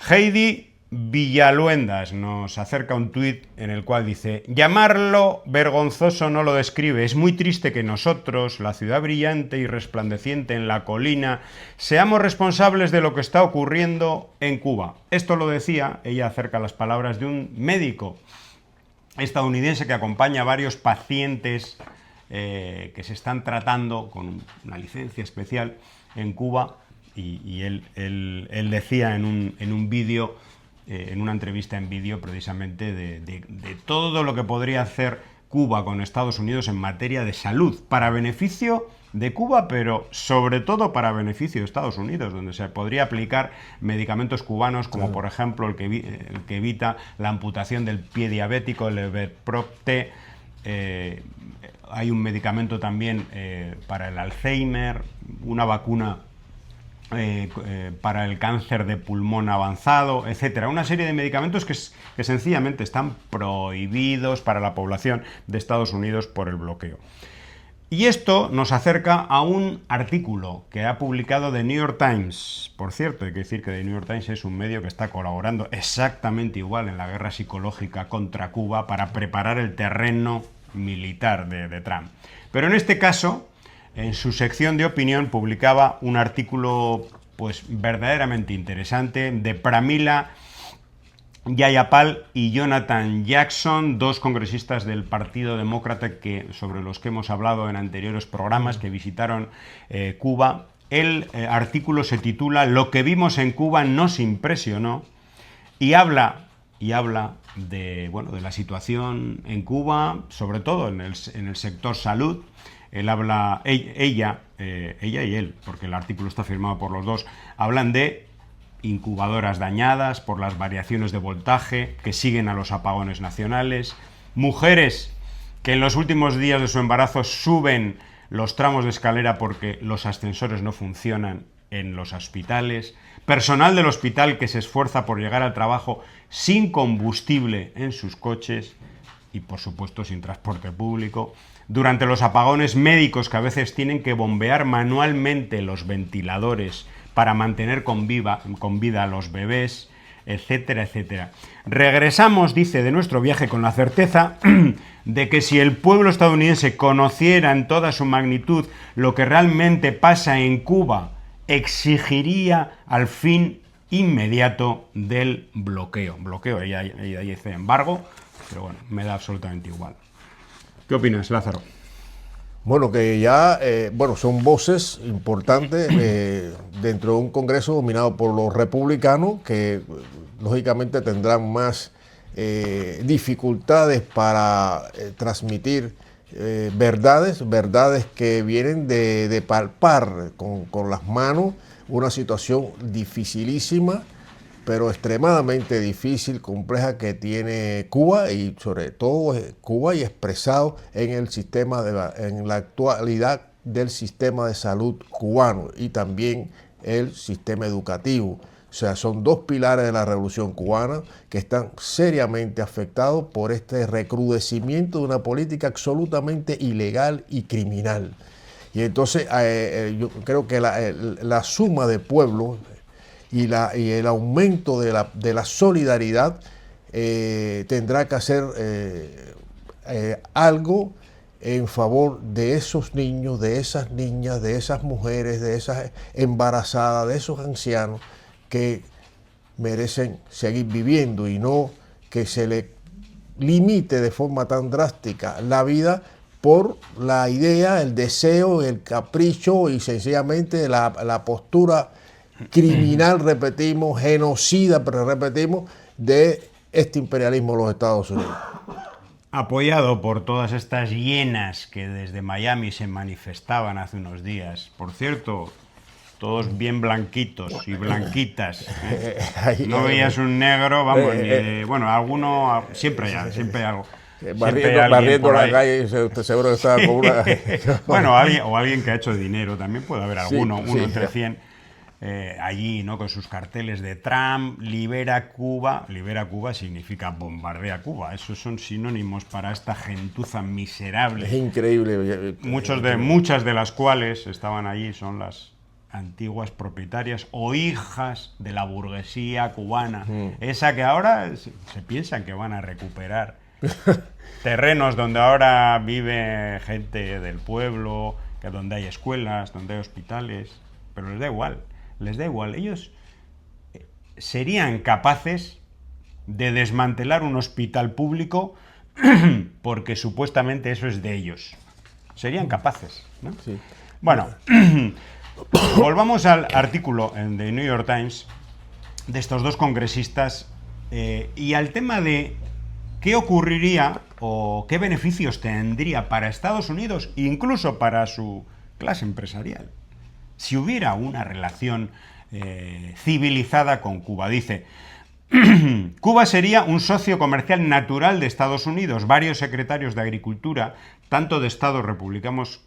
Heidi Villaluendas nos acerca un tuit en el cual dice: llamarlo vergonzoso no lo describe, es muy triste que nosotros, la ciudad brillante y resplandeciente en la colina, seamos responsables de lo que está ocurriendo en Cuba. Esto lo decía ella acerca de las palabras de un médico estadounidense que acompaña a varios pacientes que se están tratando con una licencia especial en Cuba, y él decía en un vídeo, en una entrevista en vídeo, precisamente de todo lo que podría hacer Cuba con Estados Unidos en materia de salud, para beneficio de Cuba, pero sobre todo para beneficio de Estados Unidos, donde se podría aplicar medicamentos cubanos como, por ejemplo, el que evita la amputación del pie diabético, el Everproct. Hay un medicamento también para el Alzheimer, una vacuna para el cáncer de pulmón avanzado, etcétera. Una serie de medicamentos que sencillamente están prohibidos para la población de Estados Unidos por el bloqueo. Y esto nos acerca a un artículo que ha publicado The New York Times. Por cierto, hay que decir que The New York Times es un medio que está colaborando exactamente igual en la guerra psicológica contra Cuba para preparar el terreno militar de Trump. Pero en este caso, en su sección de opinión, publicaba un artículo pues verdaderamente interesante de Pramila Jayapal y Jonathan Jackson, dos congresistas del Partido Demócrata sobre los que hemos hablado en anteriores programas, que visitaron Cuba. El artículo se titula "Lo que vimos en Cuba nos impresionó", y habla de la situación en Cuba, sobre todo en el sector salud. Ella y él, porque el artículo está firmado por los dos, hablan de incubadoras dañadas por las variaciones de voltaje que siguen a los apagones nacionales, mujeres que en los últimos días de su embarazo suben los tramos de escalera porque los ascensores no funcionan en los hospitales, personal del hospital que se esfuerza por llegar al trabajo sin combustible en sus coches y, por supuesto, sin transporte público. Durante los apagones, médicos que a veces tienen que bombear manualmente los ventiladores para mantener con vida a los bebés, etcétera, etcétera. Regresamos, dice, de nuestro viaje con la certeza de que si el pueblo estadounidense conociera en toda su magnitud lo que realmente pasa en Cuba, exigiría al fin inmediato del bloqueo. Bloqueo, ella dice embargo, pero bueno, me da absolutamente igual. ¿Qué opinas, Lázaro? Bueno, que ya, son voces importantes dentro de un Congreso dominado por los republicanos que, lógicamente, tendrán más dificultades para transmitir verdades que vienen de palpar con las manos una situación dificilísima, pero extremadamente difícil, compleja, que tiene Cuba, y sobre todo Cuba, y expresado en el sistema en la actualidad del sistema de salud cubano y también el sistema educativo. O sea, son dos pilares de la revolución cubana que están seriamente afectados por este recrudecimiento de una política absolutamente ilegal y criminal. Y entonces yo creo que la suma de pueblos y el aumento de la solidaridad tendrá que hacer algo en favor de esos niños, de esas niñas, de esas mujeres, de esas embarazadas, de esos ancianos que merecen seguir viviendo, y no que se le limite de forma tan drástica la vida por la idea, el deseo, el capricho y sencillamente la postura criminal, repetimos, genocida, pero repetimos, de este imperialismo de los Estados Unidos. Apoyado por todas estas hienas que desde Miami se manifestaban hace unos días. Por cierto, todos bien blanquitos y blanquitas. No veías un negro, vamos, alguno, siempre hay algo. Barriendo la calle, usted seguro que estaba con una... Bueno, alguien que ha hecho dinero, también puede haber alguno, uno entre 100. Allí, ¿no?, con sus carteles de Trump, libera Cuba. Libera Cuba significa bombardea Cuba. Esos son sinónimos para esta gentuza miserable. Es increíble. Muchas de las cuales estaban allí son las antiguas propietarias o hijas de la burguesía cubana, esa que ahora se piensan que van a recuperar terrenos donde ahora vive gente del pueblo, que donde hay escuelas, donde hay hospitales, pero les da igual. Ellos serían capaces de desmantelar un hospital público porque supuestamente eso es de ellos. Serían capaces, ¿no? Sí. Bueno, volvamos al artículo en The New York Times de estos dos congresistas y al tema de qué ocurriría o qué beneficios tendría para Estados Unidos, incluso para su clase empresarial, si hubiera una relación civilizada con Cuba. Dice: Cuba sería un socio comercial natural de Estados Unidos. Varios secretarios de Agricultura, tanto de estados republicanos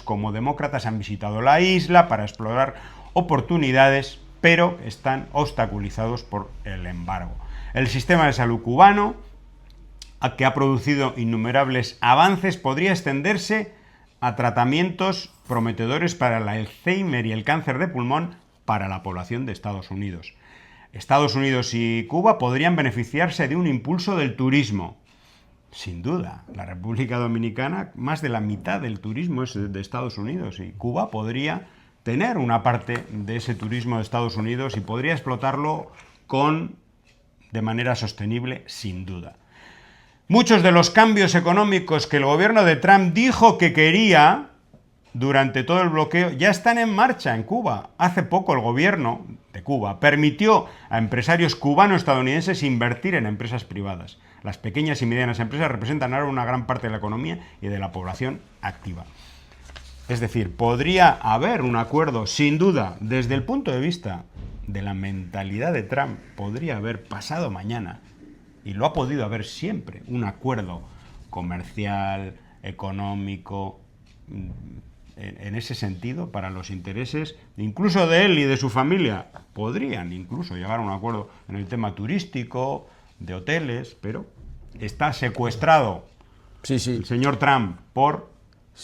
como demócratas, han visitado la isla para explorar oportunidades, pero están obstaculizados por el embargo. El sistema de salud cubano, que ha producido innumerables avances, podría extenderse a tratamientos prometedores para el Alzheimer y el cáncer de pulmón para la población de Estados Unidos. Estados Unidos y Cuba podrían beneficiarse de un impulso del turismo. Sin duda, la República Dominicana, más de la mitad del turismo es de Estados Unidos, y Cuba podría tener una parte de ese turismo de Estados Unidos y podría explotarlo de manera sostenible, sin duda. Muchos de los cambios económicos que el gobierno de Trump dijo que quería durante todo el bloqueo ya están en marcha en Cuba. Hace poco el gobierno de Cuba permitió a empresarios cubano-estadounidenses invertir en empresas privadas. Las pequeñas y medianas empresas representan ahora una gran parte de la economía y de la población activa. Es decir, podría haber un acuerdo, sin duda, desde el punto de vista de la mentalidad de Trump, podría haber pasado mañana, y lo ha podido haber siempre, un acuerdo comercial, económico, en ese sentido, para los intereses incluso de él y de su familia. Podrían incluso llegar a un acuerdo en el tema turístico, de hoteles, pero está secuestrado el señor Trump por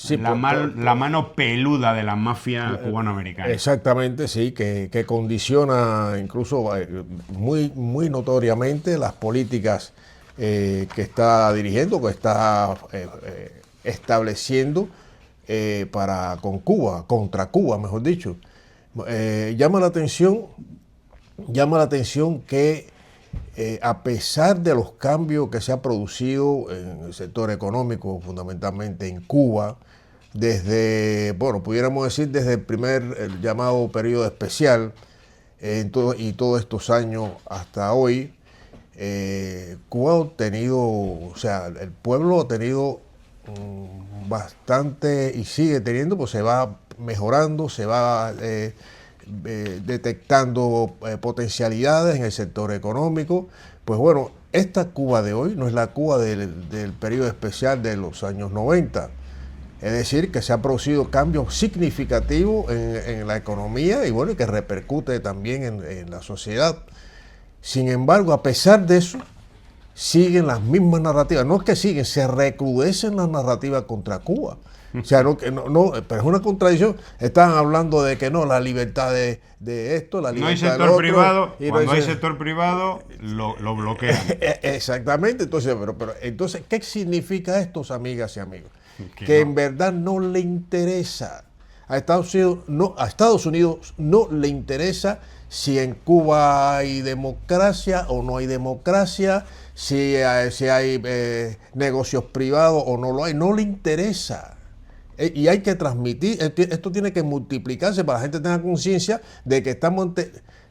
la mano peluda de la mafia cubanoamericana. Exactamente, sí, que condiciona incluso muy notoriamente las políticas que está dirigiendo, que está estableciendo con Cuba, contra Cuba, mejor dicho. Llama la atención que a pesar de los cambios que se han producido en el sector económico, fundamentalmente en Cuba, pudiéramos decir desde el llamado periodo especial, y todos estos años hasta hoy, Cuba ha tenido, el pueblo ha tenido bastante, y sigue teniendo, pues se va mejorando, se va detectando potencialidades en el sector económico. Pues bueno, esta Cuba de hoy no es la Cuba del periodo especial de los años 90. Es decir, que se han producido cambios significativos en la economía y bueno, que repercute también en la sociedad. Sin embargo, a pesar de eso, siguen las mismas narrativas. No es que siguen, se recrudecen las narrativas contra Cuba. O sea, pero es una contradicción. Están hablando de que no, la libertad de esto, la libertad no hay sector del privado, otro. Cuando hay sector privado, lo bloquean. Exactamente. Entonces, ¿qué significa esto, amigas y amigos? Que en verdad no le interesa. A Estados Unidos no le interesa si en Cuba hay democracia o no hay democracia, si hay negocios privados o no lo hay. No le interesa. Y hay que transmitir, esto tiene que multiplicarse para que la gente tenga conciencia de que estamos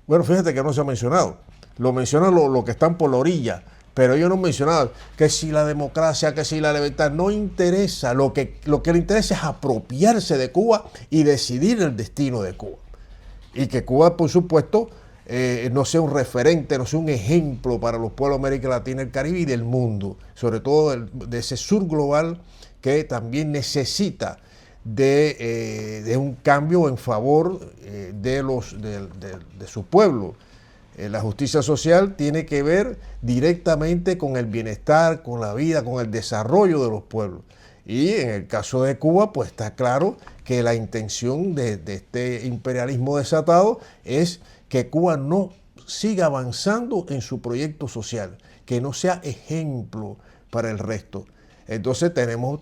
bueno, fíjate que no se ha mencionado, lo mencionan los que están por la orilla, pero ellos no han mencionado que si la democracia, que si la libertad, no interesa, lo que le interesa es apropiarse de Cuba y decidir el destino de Cuba. Y que Cuba, por supuesto, no sea un referente, no sea un ejemplo para los pueblos de América Latina, el Caribe y del mundo, sobre todo de ese sur global que también necesita de un cambio en favor de su pueblo. La justicia social tiene que ver directamente con el bienestar, con la vida, con el desarrollo de los pueblos. Y en el caso de Cuba, pues está claro que la intención de este imperialismo desatado es que Cuba no siga avanzando en su proyecto social, que no sea ejemplo para el resto. Entonces tenemos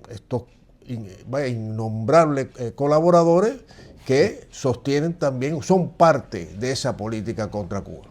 estos innombrables colaboradores que sostienen también, son parte de esa política contra Cuba.